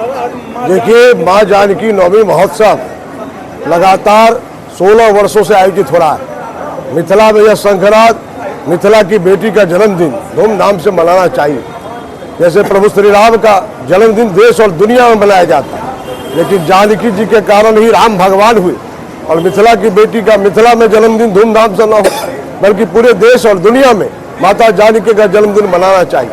देखिए, माँ जानकी नवमी महोत्सव लगातार 16 वर्षों से आयोजित हो रहा है। मिथिला में यह संक्रांत मिथिला की बेटी का जन्मदिन धूमधाम से मनाना चाहिए। जैसे प्रभु श्री राम का जन्मदिन देश और दुनिया में मनाया जाता है, लेकिन जानकी जी के कारण ही राम भगवान हुए और मिथिला की बेटी का मिथिला में जन्मदिन धूमधाम से न हो, बल्कि पूरे देश और दुनिया में माता जानकी का जन्मदिन मनाना चाहिए।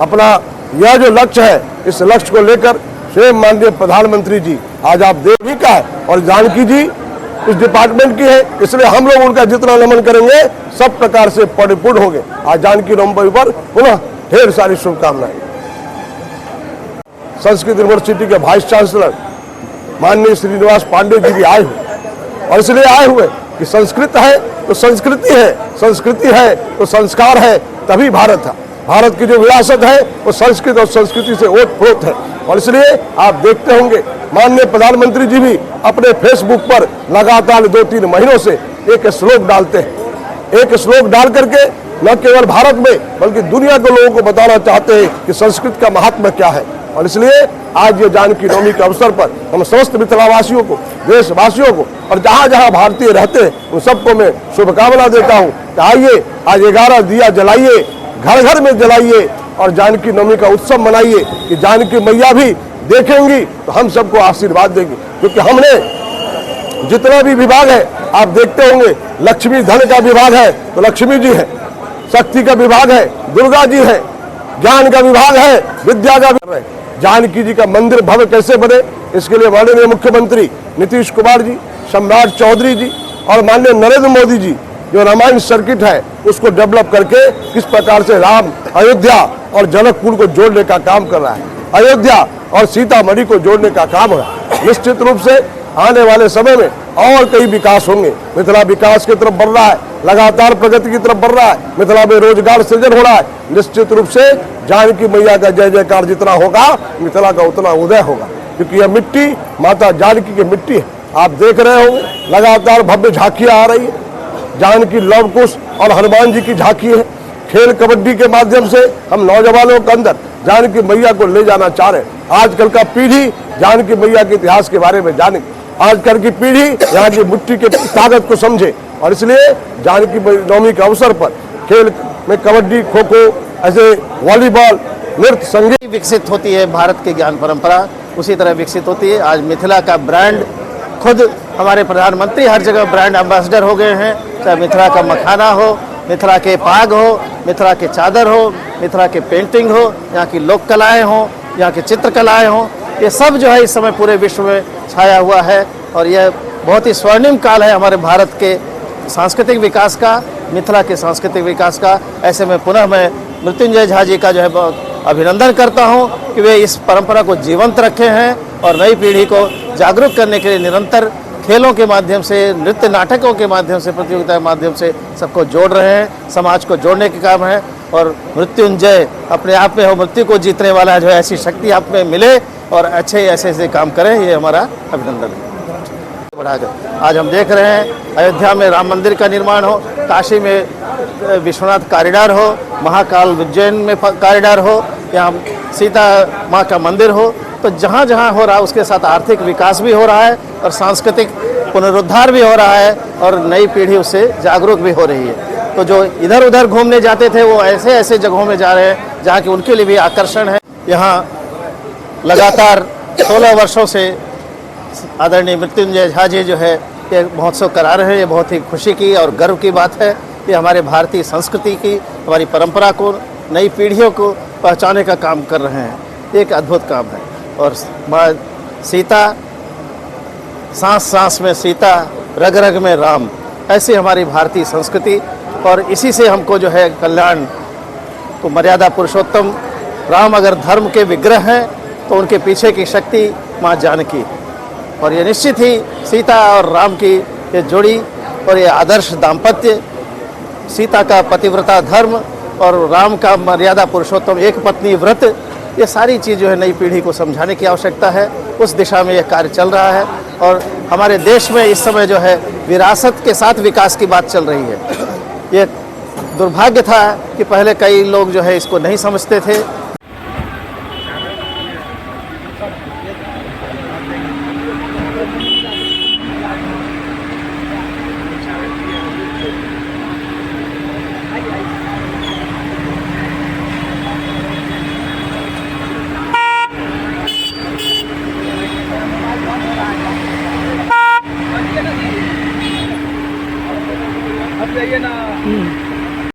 अपना यह जो लक्ष्य है, इस लक्ष्य को लेकर स्वयं माननीय प्रधानमंत्री जी आज आप देवी का है और जानकी जी इस डिपार्टमेंट की है, इसलिए हम लोग उनका जितना नमन करेंगे सब प्रकार से परिपूर्ण होंगे। आज जानकी नवमी पर पुनः ढेर सारी शुभकामनाएं। संस्कृत यूनिवर्सिटी के वाइस चांसलर माननीय श्रीनिवास पांडे जी भी आए हुए और इसलिए आए हुए कि संस्कृत है तो संस्कृति है, संस्कृति है तो संस्कार है, तभी भारत है। भारत की जो विरासत है वो संस्कृत और संस्कृति से ओतप्रोत है और इसलिए आप देखते होंगे माननीय प्रधानमंत्री जी भी अपने फेसबुक पर लगातार 2-3 महीनों से एक श्लोक डालते हैं। एक श्लोक डाल करके न केवल भारत में बल्कि दुनिया के लोगों को बताना चाहते हैं कि संस्कृत का महात्मा क्या है। और इसलिए आज ये जानकी नवमी के अवसर पर हम समस्त मिथिलावासियों को, देशवासियों को और जहाँ जहाँ भारतीय रहते हैं उन सबको मैं शुभकामना देता हूँ कि आइए आज 11 दिया जलाइए, घर घर में जलाइए और जानकी नवमी का उत्सव मनाइए कि जानकी मैया भी देखेंगी तो हम सबको आशीर्वाद देंगे। क्योंकि हमने जितना भी विभाग है आप देखते होंगे, लक्ष्मी धन का विभाग है तो लक्ष्मी जी है, शक्ति का विभाग है दुर्गा जी है, ज्ञान का विभाग है विद्या का विभाग है। जानकी जी का मंदिर भव्य कैसे बने, इसके लिए माननीय मुख्यमंत्री नीतीश कुमार जी, सम्राट चौधरी जी और माननीय नरेंद्र मोदी जी जो रामायण सर्किट है उसको डेवलप करके किस प्रकार से राम, अयोध्या और जनकपुर को जोड़ने का काम कर रहा है, अयोध्या और सीतामढ़ी को जोड़ने का काम हो रहा है। निश्चित रूप से आने वाले समय में और कई विकास होंगे। मिथिला विकास की तरफ बढ़ रहा है, लगातार प्रगति की तरफ बढ़ रहा है, मिथिला में रोजगार सृजन हो रहा है। निश्चित रूप से जानकी मैया का जय जयकार जितना होगा मिथिला का उतना उदय होगा, क्योंकि यह मिट्टी माता जानकी की मिट्टी है। आप देख रहे हो लगातार भव्य झांकियां आ रही है, जानकी लव कुश और हनुमान जी की झांकी है। खेल कबड्डी के माध्यम से हम नौजवानों के अंदर जानकी मैया को ले जाना चाह रहे हैं। आजकल का पीढ़ी जानकी मैया के इतिहास के बारे में जाने, आजकल की पीढ़ी यहाँ की मिट्टी के ताकत को समझे और इसलिए जानकी नवमी के अवसर पर खेल में कबड्डी, खो खो, ऐसे वॉलीबॉल, नृत्य, संगीत विकसित होती है। भारत की ज्ञान परंपरा उसी तरह विकसित होती है। आज मिथिला का ब्रांड खुद हमारे प्रधानमंत्री हर जगह ब्रांड एम्बेसडर हो गए हैं। चाहे मिथिला का मखाना हो, मिथिला के पाग हो, मिथिला के चादर हो, मिथिला के पेंटिंग हो, यहाँ की लोक कलाएँ हों, यहाँ की चित्रकलाएँ हों, ये सब जो है इस समय पूरे विश्व में छाया हुआ है और यह बहुत ही स्वर्णिम काल है हमारे भारत के सांस्कृतिक विकास का, मिथिला के सांस्कृतिक विकास का। ऐसे में पुनः मैं मृत्युंजय झा जी का जो है बहुत अभिनंदन करता हूँ कि वे इस परंपरा को जीवंत रखे हैं और नई पीढ़ी को जागरूक करने के लिए निरंतर खेलों के माध्यम से, नृत्य नाटकों के माध्यम से, प्रतियोगिता के माध्यम से सबको जोड़ रहे हैं, समाज को जोड़ने के काम है। और मृत्युंजय अपने आप में हो, मृत्यु को जीतने वाला जो है, ऐसी शक्ति आप में मिले और अच्छे ऐसे काम करें, ये हमारा अभिनंदन है। बढ़ाकर आज हम देख रहे हैं अयोध्या में राम मंदिर का निर्माण हो, काशी में विश्वनाथ कॉरिडोर हो, महाकाल उज्जैन में कॉरिडोर हो, यहाँ सीता माँ का मंदिर हो, तो जहाँ जहाँ हो रहा है उसके साथ आर्थिक विकास भी हो रहा है और सांस्कृतिक पुनरुद्धार भी हो रहा है और नई पीढ़ी उससे जागरूक भी हो रही है। तो जो इधर उधर घूमने जाते थे वो ऐसे ऐसे जगहों में जा रहे हैं जहाँ की उनके लिए भी आकर्षण है। यहाँ लगातार 16 वर्षों से आदरणीय मृत्युंजय झा जी जो है ये महोत्सव करा रहे हैं। ये बहुत ही खुशी की और गर्व की बात है। ये हमारे भारतीय संस्कृति की, हमारी परंपरा को नई पीढ़ियों को पहचाने का काम कर रहे हैं। एक अद्भुत काम है। और माँ सीता, सांस सांस में सीता, रग रग में राम, ऐसी हमारी भारतीय संस्कृति और इसी से हमको जो है कल्याण तो मर्यादा पुरुषोत्तम राम अगर धर्म के विग्रह हैं तो उनके पीछे की शक्ति माँ जानकी। और ये निश्चित ही सीता और राम की ये जोड़ी और ये आदर्श दाम्पत्य, सीता का पतिव्रता धर्म और राम का मर्यादा पुरुषोत्तम एक पत्नी व्रत, ये सारी चीज़ जो है नई पीढ़ी को समझाने की आवश्यकता है। उस दिशा में यह कार्य चल रहा है और हमारे देश में इस समय जो है विरासत के साथ विकास की बात चल रही है। ये दुर्भाग्य था कि पहले कई लोग जो है इसको नहीं समझते थे।